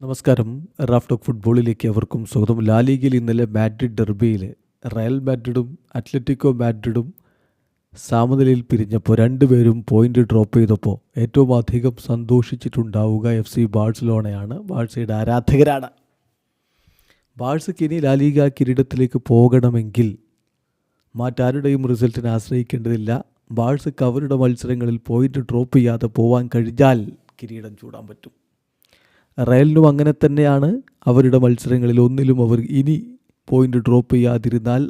നമസ്കാരം. Raf talk ഫുട്ബോളിലേക്ക് അവർക്കും സ്വാഗതം. ലാ ലീഗയിൽ ഇന്നലെ മാഡ്രിഡ് ഡെർബിയിൽ റയൽ മാഡ്രിഡും അത്ലറ്റിക്കോ മാഡ്രിഡും സമനിലയിൽ പിരിഞ്ഞപ്പോൾ രണ്ടുപേരും പോയിന്റ് ഡ്രോപ്പ് ചെയ്തപ്പോൾ ഏറ്റവും അധികം സന്തോഷിച്ചിട്ടുണ്ടാവുക FC ബാഴ്സലോണയാണ്. ബാഴ്സയുടെ ആരാധകരാണ്. ബാഴ്സയ്ക്ക് ഇനി ലാ ലീഗ കിരീടത്തിലേക്ക് പോകണമെങ്കിൽ മറ്റാരുടെയും റിസൾട്ടിനെ ആശ്രയിക്കേണ്ടതില്ല. ബാഴ്സയ്ക്ക് അവരുടെ മത്സരങ്ങളിൽ പോയിന്റ് ഡ്രോപ്പ് ചെയ്യാതെ പോകാൻ കഴിഞ്ഞാൽ കിരീടം ചൂടാൻ പറ്റും. റയലിനും അങ്ങനെ തന്നെയാണ്. അവരുടെ മത്സരങ്ങളിൽ ഒന്നിലും അവർ ഇനി പോയിന്റ് ഡ്രോപ്പ് ചെയ്യാതിരുന്നാൽ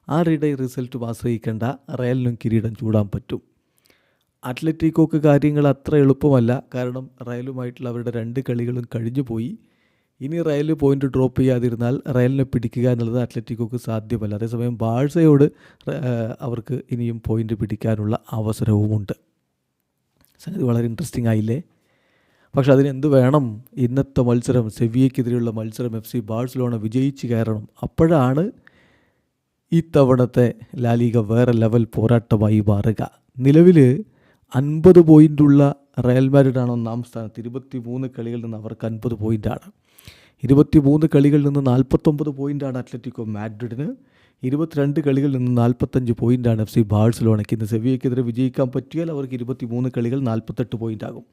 ആരുടെ റിസൾട്ടും ആശ്രയിക്കേണ്ട, റയലിനും കിരീടം ചൂടാൻ പറ്റും. അത്ലറ്റിക്കോക്ക് കാര്യങ്ങൾ അത്ര എളുപ്പമല്ല. കാരണം റയലുമായിട്ടുള്ള അവരുടെ 2 കളികളും കഴിഞ്ഞു പോയി. ഇനി റയൽ പോയിന്റ് ഡ്രോപ്പ് ചെയ്യാതിരുന്നാൽ റയലിനെ പിടിക്കുക എന്നുള്ളത് അത്ലറ്റിക്കോക്ക് സാധ്യമല്ല. അതേസമയം ബാഴ്സയോട് അവർക്ക് ഇനിയും പോയിന്റ് പിടിക്കാനുള്ള അവസരവുമുണ്ട്. സംഗതി വളരെ ഇൻട്രസ്റ്റിംഗ് ആയില്ലേ? പക്ഷെ അതിനെന്ത് വേണം? ഇന്നത്തെ മത്സരം, സെവിയയ്ക്കെതിരെയുള്ള മത്സരം FC ബാഴ്സലോണ വിജയിച്ച് കയറണം. അപ്പോഴാണ് ഇത്തവണത്തെ ലാ ലീഗ വേറെ ലെവൽ പോരാട്ടമായി മാറുക. നിലവിൽ 50 പോയിൻ്റുള്ള റയൽ മാഡ്രിഡാണ് ഒന്നാം സ്ഥാനത്ത്. 23 കളികളിൽ നിന്ന് അവർക്ക് 50 പോയിൻ്റാണ്. 23 കളികളിൽ നിന്ന് 49 പോയിൻ്റാണ് അത്ലറ്റിക്കോ മാഡ്രിഡിന്. 22 കളികളിൽ നിന്ന് 45 പോയിൻ്റാണ് FC ബാഴ്സലോണയ്ക്ക്. ഇന്ന് സെവിയയ്ക്കെതിരെ വിജയിക്കാൻ പറ്റിയാൽ അവർക്ക് 23 കളികൾ 48 പോയിൻ്റാകും.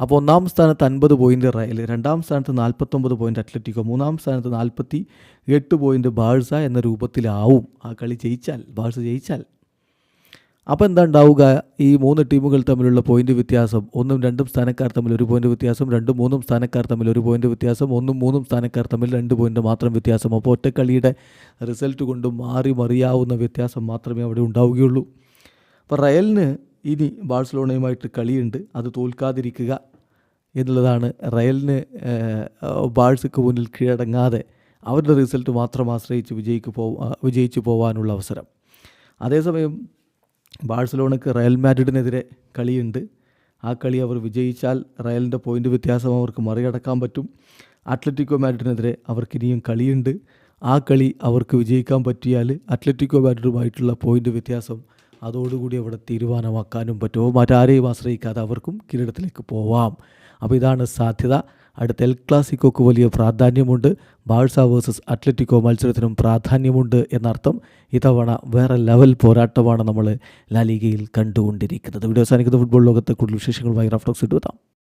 അപ്പോൾ ഒന്നാം സ്ഥാനത്ത് 50 പോയിൻ്റ് റയൽ, രണ്ടാം സ്ഥാനത്ത് 49 പോയിൻ്റ് അത്ലറ്റിക്കോ, മൂന്നാം സ്ഥാനത്ത് 48 പോയിൻ്റ് ബാഴ്സ എന്ന രൂപത്തിലാവും ആ കളി ജയിച്ചാൽ, ബാഴ്സ ജയിച്ചാൽ. അപ്പോൾ എന്താ ഉണ്ടാവുക? ഈ 3 ടീമുകൾ തമ്മിലുള്ള പോയിൻ്റ് വ്യത്യാസം, 1ഉം 2ഉം സ്ഥാനക്കാർ തമ്മിൽ 1 പോയിൻ്റ് വ്യത്യാസം, 2ഉം 3ഉം സ്ഥാനക്കാർ തമ്മിൽ 1 പോയിൻ്റ് വ്യത്യാസം, 1ഉം 3ഉം സ്ഥാനക്കാർ തമ്മിൽ 2 പോയിൻ്റ് മാത്രം വ്യത്യാസം. അപ്പോൾ ഒറ്റക്കളിയുടെ റിസൾട്ട് കൊണ്ട് മാറി മറിയാവുന്ന വ്യത്യാസം മാത്രമേ അവിടെ ഉണ്ടാവുകയുള്ളൂ. അപ്പോൾ റയലിന് ഇനി ബാഴ്സലോണയുമായിട്ട് കളിയുണ്ട്. അത് തോൽക്കാതിരിക്കുക എന്നുള്ളതാണ് റയലിന് ബാഴ്സയ്ക്ക് മുന്നിൽ കീഴടങ്ങാതെ അവരുടെ റിസൾട്ട് മാത്രം ആശ്രയിച്ച് വിജയിച്ചു പോകാനുള്ള അവസരം. അതേസമയം ബാഴ്സലോണയ്ക്ക് റയൽ മാഡ്രിഡിനെതിരെ കളിയുണ്ട്. ആ കളി അവർ വിജയിച്ചാൽ റയലിൻ്റെ പോയിൻ്റ് വ്യത്യാസം അവർക്ക് മറികടക്കാൻ പറ്റും. അത്ലറ്റിക്കോ മാഡ്രിഡിനെതിരെ അവർക്ക് ഇനിയും കളിയുണ്ട്. ആ കളി അവർക്ക് വിജയിക്കാൻ പറ്റിയാൽ അത്ലറ്റിക്കോ മാഡ്രിഡുമായിട്ടുള്ള പോയിൻ്റ് വ്യത്യാസം അതോടുകൂടി അവിടെ തീരുമാനമാക്കാനും പറ്റുമോ. മറ്റാരെയും ആശ്രയിക്കാതെ അവർക്കും കിരീടത്തിലേക്ക് പോവാം. അപ്പോൾ ഇതാണ് സാധ്യത. അടുത്ത എൽ ക്ലാസിക്കോക്ക് വലിയ പ്രാധാന്യമുണ്ട്. ബാഴ്സ വേഴ്സസ് അത്ലറ്റിക്കോ മത്സരത്തിനും പ്രാധാന്യമുണ്ട് എന്നർത്ഥം. ഇത്തവണ വേറെ ലെവൽ പോരാട്ടമാണ് നമ്മൾ ലാ ലീഗയിൽ കണ്ടുകൊണ്ടിരിക്കുന്നത്. വീഡിയോ അവസാനിക്കുന്ന ഫുട്ബോൾ ലോകത്തെ കൂടുതൽ വിശേഷങ്ങളുമായി റാഫ് ടോക്സ് എത്താം.